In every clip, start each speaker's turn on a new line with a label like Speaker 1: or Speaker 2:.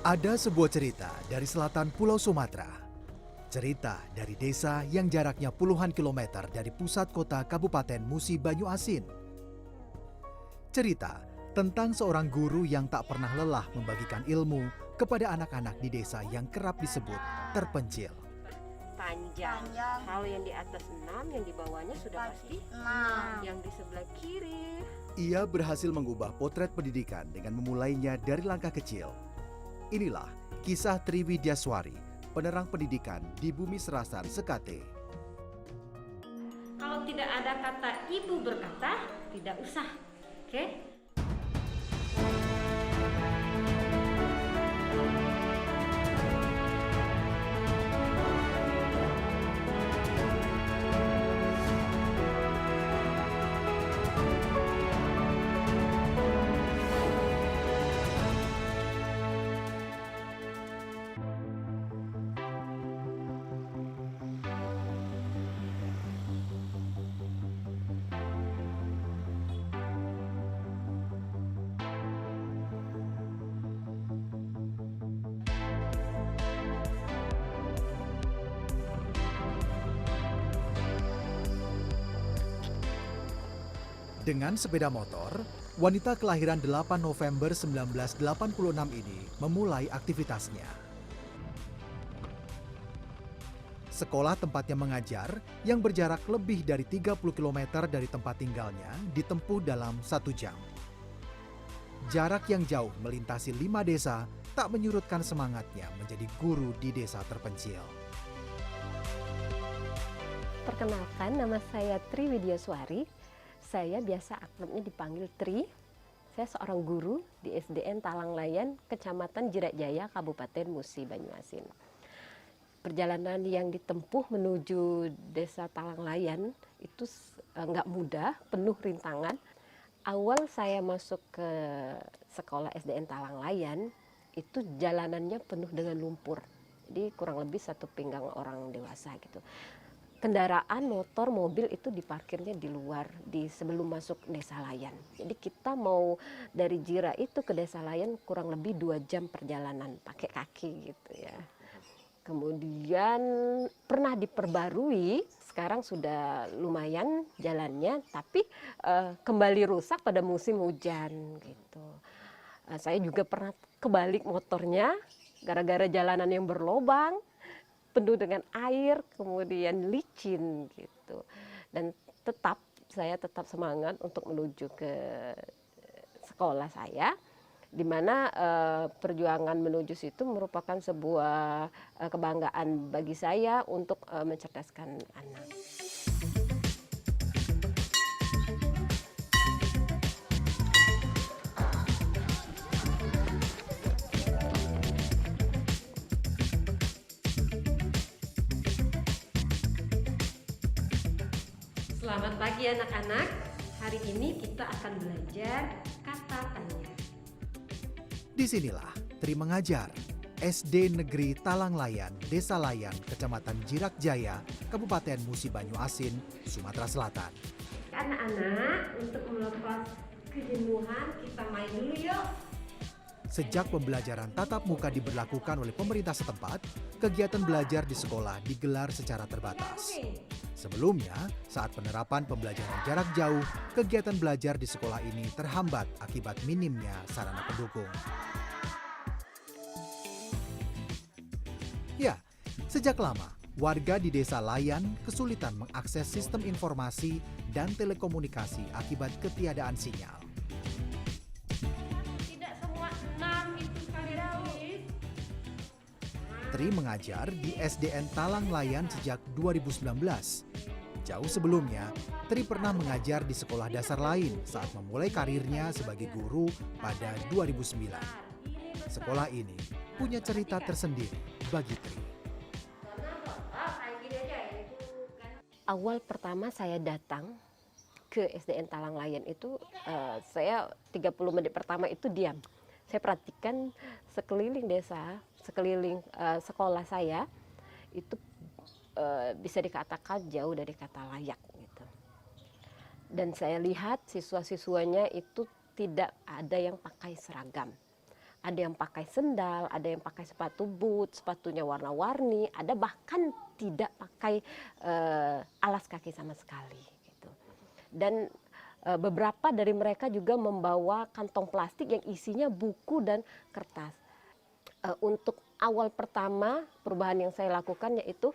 Speaker 1: Ada sebuah cerita dari selatan Pulau Sumatera. Cerita dari desa yang jaraknya puluhan kilometer dari pusat kota Kabupaten Musi Banyu Asin. Cerita tentang seorang guru yang tak pernah lelah membagikan ilmu kepada anak-anak di desa yang kerap disebut terpencil.
Speaker 2: Panjang. Kalau yang di atas 6, yang di bawahnya sudah pasti 6. Yang di sebelah kiri.
Speaker 1: Ia berhasil mengubah potret pendidikan dengan memulainya dari langkah kecil. Inilah kisah Tri Widyaswari, penerang pendidikan di Bumi Serasan Sekate.
Speaker 2: Kalau tidak ada kata ibu berkata, tidak usah. Oke?
Speaker 1: Dengan sepeda motor, wanita kelahiran 8 November 1986 ini memulai aktivitasnya. Sekolah tempatnya mengajar yang berjarak lebih dari 30 km dari tempat tinggalnya ditempuh dalam 1 jam. Jarak yang jauh melintasi 5 desa tak menyurutkan semangatnya menjadi guru di desa terpencil.
Speaker 2: Perkenalkan, nama saya Tri Widyaswari. Saya biasa akrabnya dipanggil Tri. Saya seorang guru di SDN Talanglayan, Kecamatan Jirajaya, Kabupaten Musi Banyu Asin. Perjalanan yang ditempuh menuju desa Talanglayan itu nggak mudah, penuh rintangan. Awal saya masuk ke sekolah SDN Talanglayan, itu jalanannya penuh dengan lumpur. Jadi kurang lebih 1 pinggang orang dewasa gitu. Kendaraan, motor, mobil itu diparkirnya di luar, di sebelum masuk Desa Layan. Jadi kita mau dari Jira itu ke Desa Layan kurang lebih 2 jam perjalanan pakai kaki gitu ya. Kemudian pernah diperbarui, sekarang sudah lumayan jalannya, tapi kembali rusak pada musim hujan gitu. Saya juga pernah kebalik motornya gara-gara jalanan yang berlobang, penuh dengan air, kemudian licin gitu. Dan saya tetap semangat untuk menuju ke sekolah saya, di mana perjuangan menuju situ merupakan sebuah kebanggaan bagi saya untuk mencerdaskan anak. Selamat pagi anak-anak. Hari ini kita akan belajar kata tanya.
Speaker 1: Disinilah Tri mengajar. SD Negeri Talanglayan, Desa Layan, Kecamatan Jirak Jaya, Kabupaten Musi Banyu Asin, Sumatera Selatan.
Speaker 2: Anak-anak, untuk melepas kejenuhan kita main dulu yuk.
Speaker 1: Sejak pembelajaran tatap muka diberlakukan oleh pemerintah setempat, kegiatan belajar di sekolah digelar secara terbatas. Sebelumnya, saat penerapan pembelajaran jarak jauh, kegiatan belajar di sekolah ini terhambat akibat minimnya sarana pendukung. Ya, sejak lama, warga di Desa Layan kesulitan mengakses sistem informasi dan telekomunikasi akibat ketiadaan sinyal.
Speaker 2: Tidak semua 6 itu sekaligus.
Speaker 1: Tri mengajar di SDN Talanglayan sejak 2019. Jauh sebelumnya, Tri pernah mengajar di sekolah dasar lain saat memulai karirnya sebagai guru pada 2009. Sekolah ini punya cerita tersendiri bagi Tri.
Speaker 2: Awal pertama saya datang ke SDN Talanglayan itu, saya 30 menit pertama itu diam. Saya perhatikan sekeliling desa, sekeliling sekolah saya itu bisa dikatakan jauh dari kata layak gitu. Dan saya lihat siswa-siswanya itu tidak ada yang pakai seragam. Ada yang pakai sendal, ada yang pakai sepatu boot, sepatunya warna-warni, ada bahkan tidak pakai alas kaki sama sekali. Gitu. Dan beberapa dari mereka juga membawa kantong plastik yang isinya buku dan kertas. Untuk awal pertama perubahan yang saya lakukan yaitu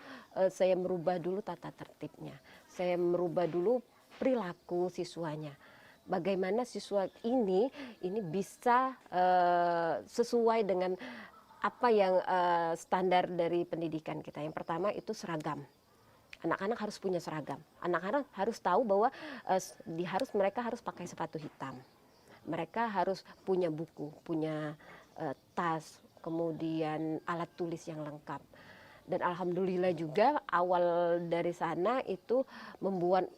Speaker 2: saya merubah dulu tata tertibnya. Saya merubah dulu perilaku siswanya. Bagaimana siswa ini bisa sesuai dengan apa yang standar dari pendidikan kita. Yang pertama itu seragam. Anak-anak harus punya seragam. Anak-anak harus tahu bahwa mereka harus pakai sepatu hitam. Mereka harus punya buku, punya tas, kemudian alat tulis yang lengkap. Dan alhamdulillah juga awal dari sana itu membuat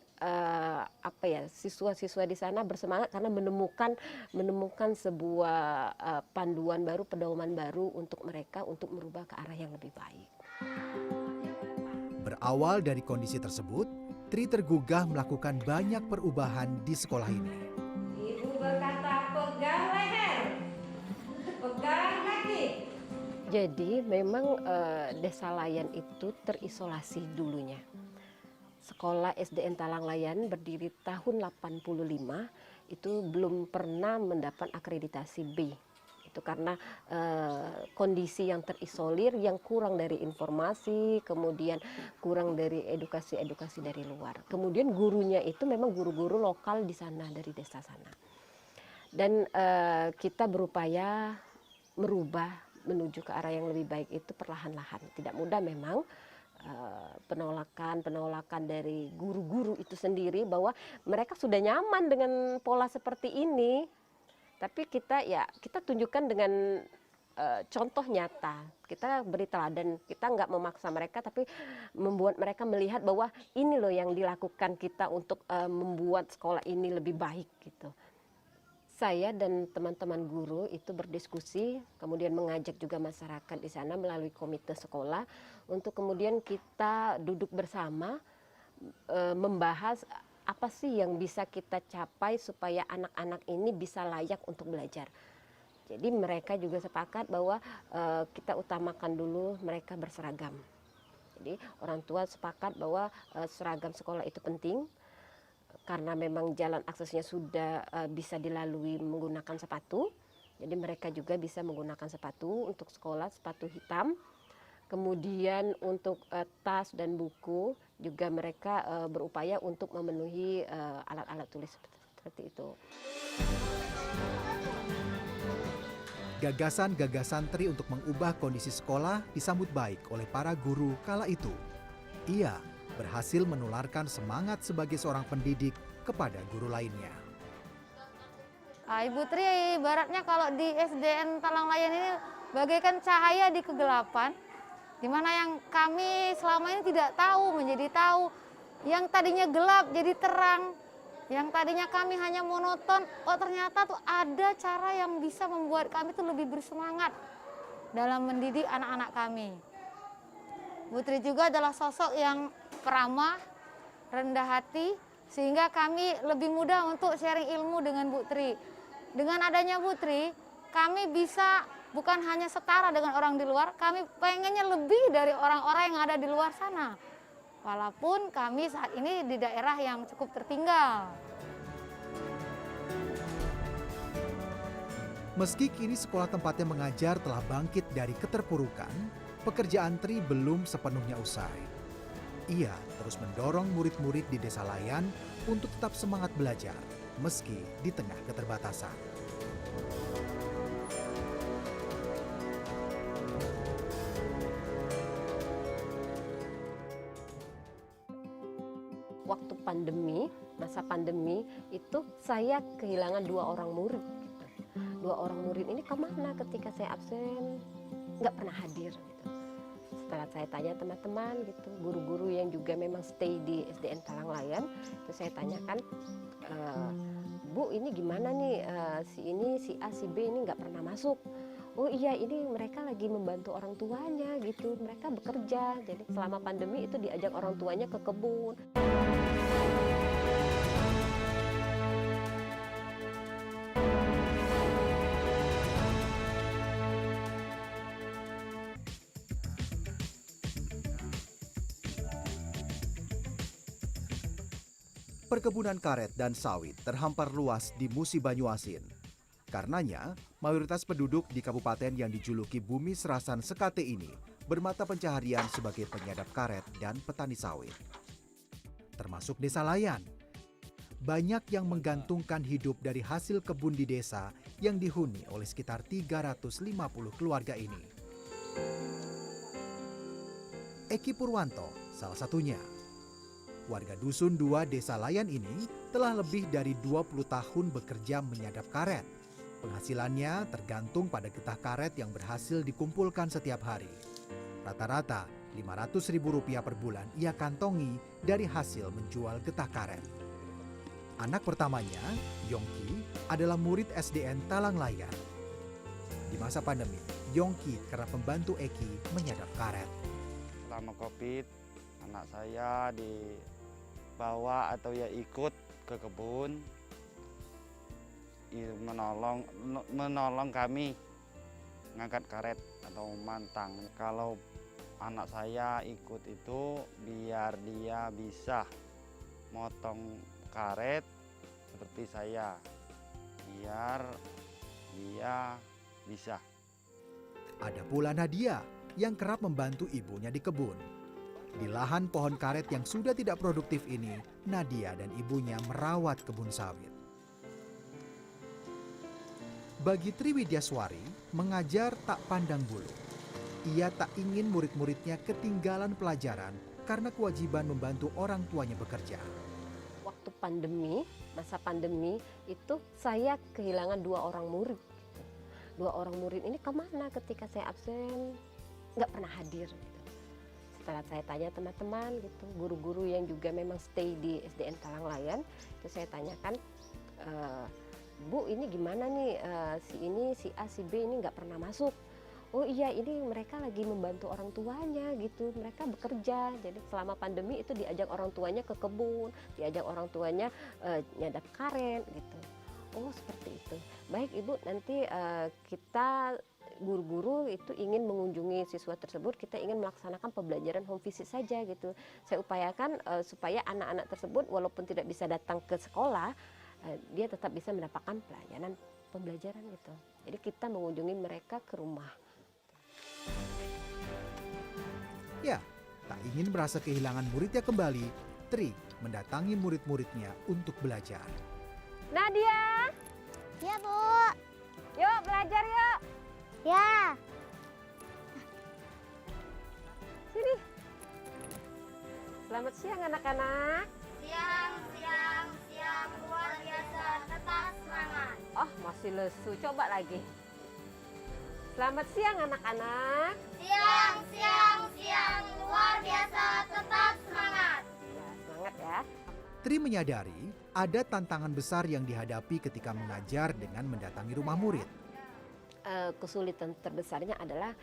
Speaker 2: siswa-siswa di sana bersemangat karena menemukan sebuah panduan baru, pedoman baru untuk mereka untuk merubah ke arah yang lebih baik.
Speaker 1: Berawal dari kondisi tersebut, Tri tergugah melakukan banyak perubahan di sekolah ini.
Speaker 3: Ibu berkata pegang leher, pegang kaki.
Speaker 2: Jadi memang Desa Layan itu terisolasi dulunya. Sekolah SDN Talanglayan berdiri tahun 85 itu belum pernah mendapat akreditasi B. Itu karena kondisi yang terisolir, yang kurang dari informasi, kemudian kurang dari edukasi-edukasi dari luar. Kemudian gurunya itu memang guru-guru lokal di sana, dari desa sana. Dan kita berupaya merubah menuju ke arah yang lebih baik itu perlahan-lahan. Tidak mudah memang. Penolakan dari guru-guru itu sendiri bahwa mereka sudah nyaman dengan pola seperti ini, tapi kita tunjukkan dengan contoh nyata. Kita beri teladan, kita nggak memaksa mereka, tapi membuat mereka melihat bahwa ini loh yang dilakukan kita untuk membuat sekolah ini lebih baik gitu. Saya dan teman-teman guru itu berdiskusi, kemudian mengajak juga masyarakat di sana melalui komite sekolah untuk kemudian kita duduk bersama membahas apa sih yang bisa kita capai supaya anak-anak ini bisa layak untuk belajar. Jadi mereka juga sepakat bahwa kita utamakan dulu mereka berseragam. Jadi orang tua sepakat bahwa seragam sekolah itu penting. Karena memang jalan aksesnya sudah bisa dilalui menggunakan sepatu, jadi mereka juga bisa menggunakan sepatu untuk sekolah, sepatu hitam. Kemudian untuk tas dan buku juga mereka berupaya untuk memenuhi alat-alat tulis seperti itu.
Speaker 1: Gagasan-gagasan Tri untuk mengubah kondisi sekolah disambut baik oleh para guru kala itu. Ia berhasil menularkan semangat sebagai seorang pendidik kepada guru lainnya.
Speaker 3: Ibu Tri ibaratnya kalau di SDN Talanglayan ini bagaikan cahaya di kegelapan, di mana yang kami selama ini tidak tahu menjadi tahu, yang tadinya gelap jadi terang, yang tadinya kami hanya monoton, oh ternyata tuh ada cara yang bisa membuat kami tuh lebih bersemangat dalam mendidik anak-anak kami. Bu Tri juga adalah sosok yang peramah, rendah hati, sehingga kami lebih mudah untuk sharing ilmu dengan Bu Tri. Dengan adanya Bu Tri, kami bisa bukan hanya setara dengan orang di luar, kami pengennya lebih dari orang-orang yang ada di luar sana. Walaupun kami saat ini di daerah yang cukup tertinggal.
Speaker 1: Meski kini sekolah tempatnya mengajar telah bangkit dari keterpurukan, pekerjaan Tri belum sepenuhnya usai. Ia terus mendorong murid-murid di Desa Layan untuk tetap semangat belajar, meski di tengah keterbatasan.
Speaker 2: Waktu pandemi, masa pandemi itu saya kehilangan 2 orang murid. Gitu. 2 orang murid ini kemana ketika saya absen? Nggak pernah hadir. Gitu. Setelah saya tanya teman-teman gitu, guru-guru yang juga memang stay di SDN Talanglayan, itu saya tanyakan, Bu ini gimana nih, si A, si B ini nggak pernah masuk. Oh iya, ini mereka lagi membantu orang tuanya gitu, mereka bekerja. Jadi selama pandemi itu diajak orang tuanya ke kebun.
Speaker 1: Perkebunan karet dan sawit terhampar luas di Musi Banyuasin. Karenanya, mayoritas penduduk di kabupaten yang dijuluki Bumi Serasan Sekate ini bermata pencaharian sebagai penyadap karet dan petani sawit. Termasuk Desa Layan. Banyak yang menggantungkan hidup dari hasil kebun di desa yang dihuni oleh sekitar 350 keluarga ini. Eki Purwanto salah satunya. Warga Dusun 2 Desa Layan ini telah lebih dari 20 tahun bekerja menyadap karet. Penghasilannya tergantung pada getah karet yang berhasil dikumpulkan setiap hari. Rata-rata Rp500.000 per bulan ia kantongi dari hasil menjual getah karet. Anak pertamanya, Yongki, adalah murid SDN Talang Layan. Di masa pandemi, Yongki kerap membantu Eki menyadap karet.
Speaker 4: Selama COVID, anak saya dibawa atau ya ikut ke kebun, menolong kami ngangkat karet atau mantang. Kalau anak saya ikut itu biar dia bisa motong karet seperti saya, biar dia bisa.
Speaker 1: Ada pula Nadia yang kerap membantu ibunya di kebun. Di lahan pohon karet yang sudah tidak produktif ini, Nadia dan ibunya merawat kebun sawit. Bagi Triwidyaswari, mengajar tak pandang bulu. Ia tak ingin murid-muridnya ketinggalan pelajaran karena kewajiban membantu orang tuanya bekerja.
Speaker 2: Waktu pandemi, masa pandemi itu saya kehilangan 2 orang murid. 2 orang murid ini kemana ketika saya absen? Nggak pernah hadir. Gitu. Setelah saya tanya teman-teman, gitu, guru-guru yang juga memang stay di SDN Talang Layan, itu saya tanyakan, Bu ini gimana nih, si A, si B ini nggak pernah masuk. Oh iya, ini mereka lagi membantu orang tuanya gitu, mereka bekerja. Jadi selama pandemi itu diajak orang tuanya ke kebun, diajak orang tuanya nyadap karet gitu. Oh seperti itu. Baik Ibu, nanti kita guru-guru itu ingin mengunjungi siswa tersebut, kita ingin melaksanakan pembelajaran home visit saja gitu. Saya upayakan supaya anak-anak tersebut walaupun tidak bisa datang ke sekolah, dia tetap bisa mendapatkan pembelajaran gitu. Jadi kita mengunjungi mereka ke rumah.
Speaker 1: Ya, tak ingin merasa kehilangan muridnya kembali, Tri mendatangi murid-muridnya untuk belajar.
Speaker 2: Nadia,
Speaker 3: Ya Bu.
Speaker 2: yuk belajar yuk.
Speaker 3: Ya.
Speaker 2: Sini. Selamat siang anak-anak.
Speaker 3: Siang, luar biasa, tetap semangat.
Speaker 2: Oh masih lesu, coba lagi. Selamat siang anak-anak.
Speaker 3: Siang, luar biasa, tetap semangat.
Speaker 2: Ya, semangat ya.
Speaker 1: Tri menyadari ada tantangan besar yang dihadapi ketika mengajar dengan mendatangi rumah murid.
Speaker 2: Kesulitan terbesarnya adalah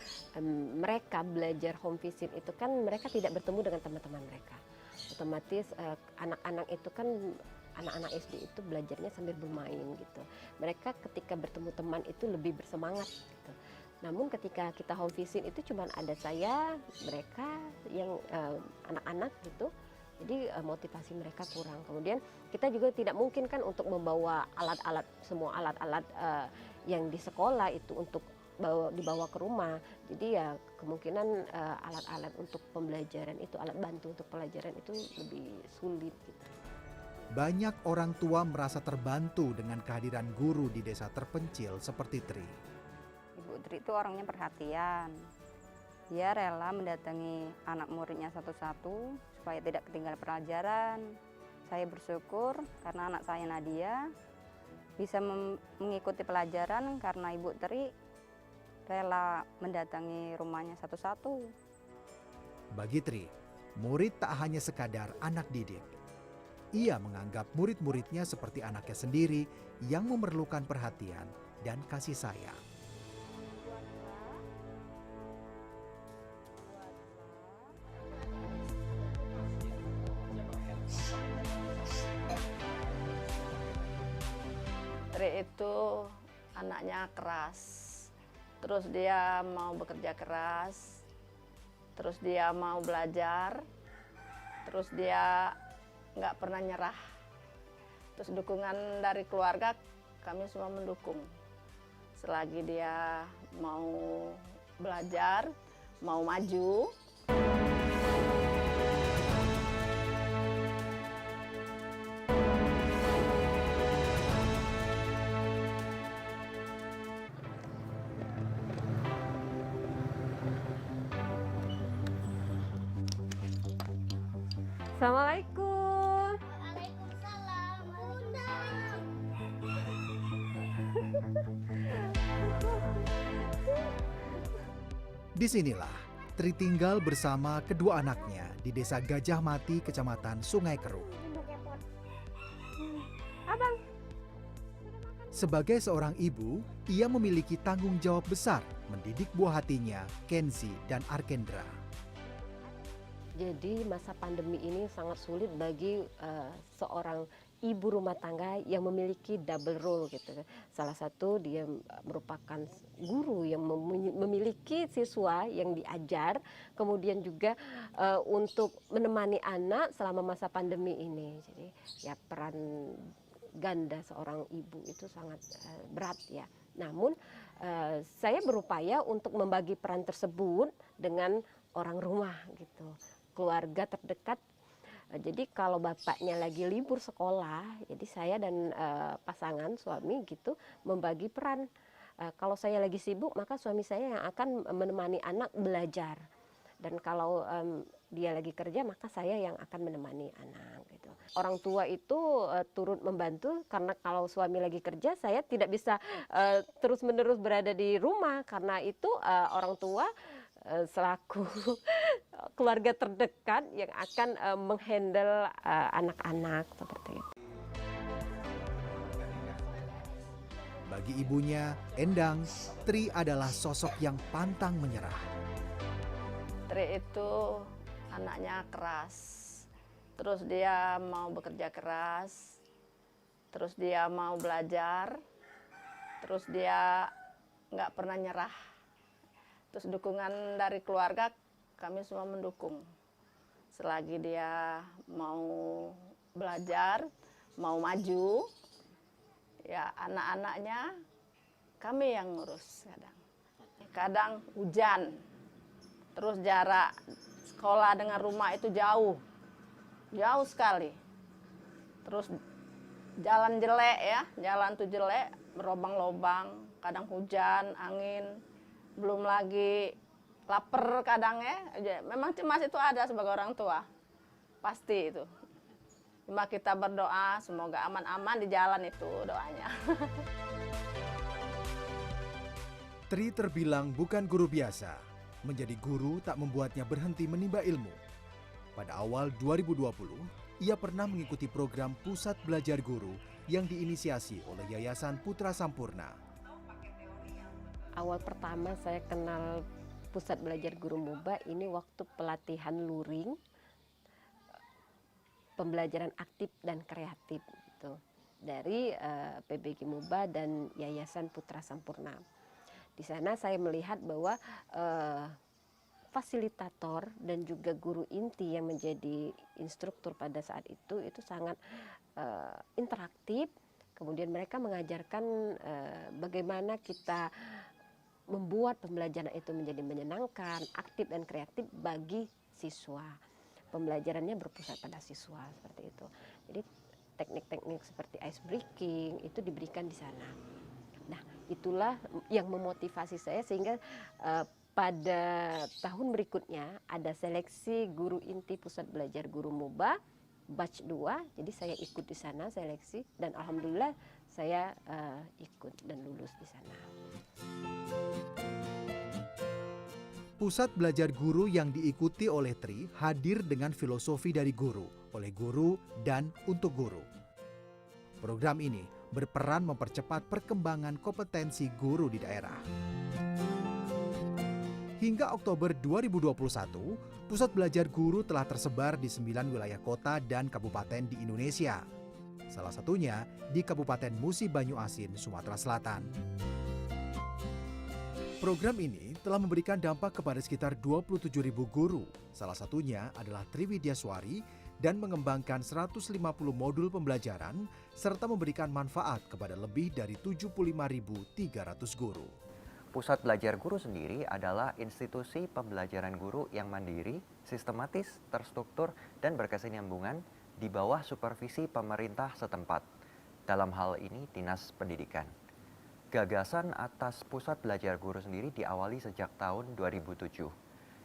Speaker 2: mereka belajar home visit itu kan mereka tidak bertemu dengan teman-teman mereka. Otomatis anak-anak itu kan anak-anak SD itu belajarnya sambil bermain gitu. Mereka ketika bertemu teman itu lebih bersemangat gitu. Namun ketika kita home visit itu cuma ada saya, mereka yang anak-anak gitu. Jadi motivasi mereka kurang. Kemudian kita juga tidak mungkin kan untuk membawa alat-alat, semua alat-alat yang di sekolah itu untuk dibawa ke rumah. Jadi ya kemungkinan alat-alat untuk pembelajaran itu, alat bantu untuk pelajaran itu lebih sulit gitu.
Speaker 1: Banyak orang tua merasa terbantu dengan kehadiran guru di desa terpencil seperti Tri.
Speaker 5: Ibu Tri itu orangnya perhatian. Dia rela mendatangi anak muridnya satu-satu supaya tidak ketinggalan pelajaran. Saya bersyukur karena anak saya Nadia bisa mengikuti pelajaran karena Ibu Tri rela mendatangi rumahnya satu-satu.
Speaker 1: Bagi Tri, murid tak hanya sekadar anak didik. Ia menganggap murid-muridnya seperti anaknya sendiri yang memerlukan perhatian dan kasih sayang.
Speaker 6: Tri itu anaknya keras, terus dia mau bekerja keras, terus dia mau belajar, terus dia nggak pernah nyerah. Terus dukungan dari keluarga, kami semua mendukung. Selagi dia mau belajar, mau maju.
Speaker 2: Assalamualaikum.
Speaker 3: Waalaikumsalam. Bunda.
Speaker 1: Disinilah Tri tinggal bersama kedua anaknya di Desa Gajah Mati, Kecamatan Sungai Keruk. Sebagai seorang ibu, ia memiliki tanggung jawab besar mendidik buah hatinya, Kenzi dan Arkendra.
Speaker 2: Jadi masa pandemi ini sangat sulit bagi seorang ibu rumah tangga yang memiliki double role gitu. Salah satu dia merupakan guru yang memiliki siswa yang diajar, kemudian juga untuk menemani anak selama masa pandemi ini. Jadi ya peran ganda seorang ibu itu sangat berat ya. Namun saya berupaya untuk membagi peran tersebut dengan orang rumah gitu, keluarga terdekat. Jadi kalau bapaknya lagi libur sekolah, jadi saya dan pasangan suami gitu membagi peran. Kalau saya lagi sibuk, maka suami saya yang akan menemani anak belajar. Dan kalau dia lagi kerja, maka saya yang akan menemani anak gitu. Orang tua itu turut membantu karena kalau suami lagi kerja, saya tidak bisa terus-menerus berada di rumah karena itu orang tua selaku keluarga terdekat yang akan menghandle anak-anak seperti itu.
Speaker 1: Bagi ibunya, Endang, Tri adalah sosok yang pantang menyerah.
Speaker 6: Tri itu anaknya keras, terus dia mau bekerja keras, terus dia mau belajar, terus dia nggak pernah nyerah. Terus dukungan dari keluarga, kami semua mendukung. Selagi dia mau belajar, mau maju, ya anak-anaknya kami yang ngurus kadang. Kadang hujan, terus jarak sekolah dengan rumah itu jauh sekali. Terus jalan jelek ya, jalan tuh jelek, berlobang-lobang, kadang hujan, angin. Belum lagi lapar kadang ya, memang cemas itu ada sebagai orang tua, pasti itu. Cuma kita berdoa semoga aman-aman di jalan itu doanya.
Speaker 1: Tri terbilang bukan guru biasa. Menjadi guru tak membuatnya berhenti menimba ilmu. Pada awal 2020, ia pernah mengikuti program Pusat Belajar Guru yang diinisiasi oleh Yayasan Putra Sampurna.
Speaker 2: Awal pertama saya kenal Pusat Belajar Guru MUBA ini waktu pelatihan luring, pembelajaran aktif dan kreatif gitu, dari PBG MUBA dan Yayasan Putra Sampurna. Di sana saya melihat bahwa fasilitator dan juga guru inti yang menjadi instruktur pada saat itu sangat interaktif. Kemudian mereka mengajarkan bagaimana kita membuat pembelajaran itu menjadi menyenangkan, aktif dan kreatif bagi siswa. Pembelajarannya berpusat pada siswa seperti itu. Jadi teknik-teknik seperti ice breaking itu diberikan di sana. Nah, itulah yang memotivasi saya sehingga pada tahun berikutnya ada seleksi guru inti Pusat Belajar Guru MUBA batch 2. Jadi saya ikut di sana seleksi dan alhamdulillah saya ikut dan lulus di sana.
Speaker 1: Pusat Belajar Guru yang diikuti oleh Tri hadir dengan filosofi dari guru, oleh guru, dan untuk guru. Program ini berperan mempercepat perkembangan kompetensi guru di daerah. Hingga Oktober 2021, Pusat Belajar Guru telah tersebar di 9 wilayah kota dan kabupaten di Indonesia. Salah satunya di Kabupaten Musi Banyu Asin, Sumatera Selatan. Program ini telah memberikan dampak kepada sekitar 27.000 guru. Salah satunya adalah Tri Widyaswari dan mengembangkan 150 modul pembelajaran serta memberikan manfaat kepada lebih dari 75.300 guru.
Speaker 7: Pusat Belajar Guru sendiri adalah institusi pembelajaran guru yang mandiri, sistematis, terstruktur, dan berkesinambungan di bawah supervisi pemerintah setempat. Dalam hal ini, Dinas Pendidikan. Gagasan atas Pusat Belajar Guru sendiri diawali sejak tahun 2007.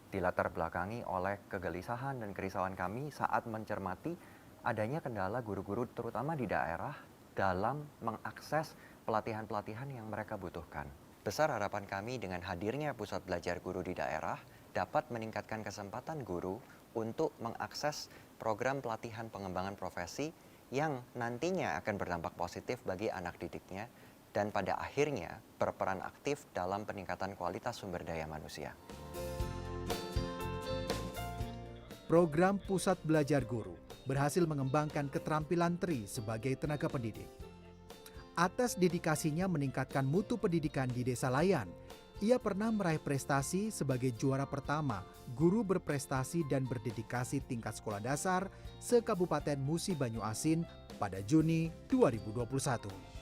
Speaker 7: Dilatar belakangi oleh kegelisahan dan kerisauan kami saat mencermati adanya kendala guru-guru terutama di daerah dalam mengakses pelatihan-pelatihan yang mereka butuhkan. Besar harapan kami dengan hadirnya Pusat Belajar Guru di daerah dapat meningkatkan kesempatan guru untuk mengakses program pelatihan pengembangan profesi yang nantinya akan berdampak positif bagi anak didiknya dan pada akhirnya berperan aktif dalam peningkatan kualitas sumber daya manusia.
Speaker 1: Program Pusat Belajar Guru berhasil mengembangkan keterampilan Tri sebagai tenaga pendidik. Atas dedikasinya meningkatkan mutu pendidikan di Desa Layan, ia pernah meraih prestasi sebagai juara pertama guru berprestasi dan berdedikasi tingkat sekolah dasar se-Kabupaten Musi Banyuasin pada Juni 2021.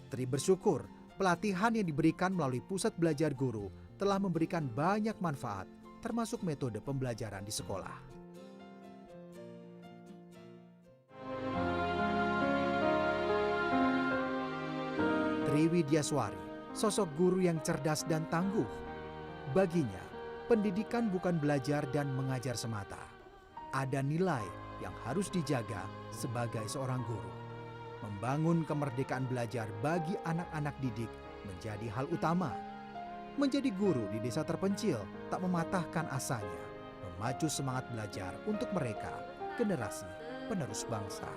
Speaker 1: Tri bersyukur pelatihan yang diberikan melalui Pusat Belajar Guru telah memberikan banyak manfaat, termasuk metode pembelajaran di sekolah. Tri Widyaswari, sosok guru yang cerdas dan tangguh. Baginya, pendidikan bukan belajar dan mengajar semata. Ada nilai yang harus dijaga sebagai seorang guru. Membangun kemerdekaan belajar bagi anak-anak didik menjadi hal utama. Menjadi guru di desa terpencil tak mematahkan asanya, memacu semangat belajar untuk mereka, generasi penerus bangsa.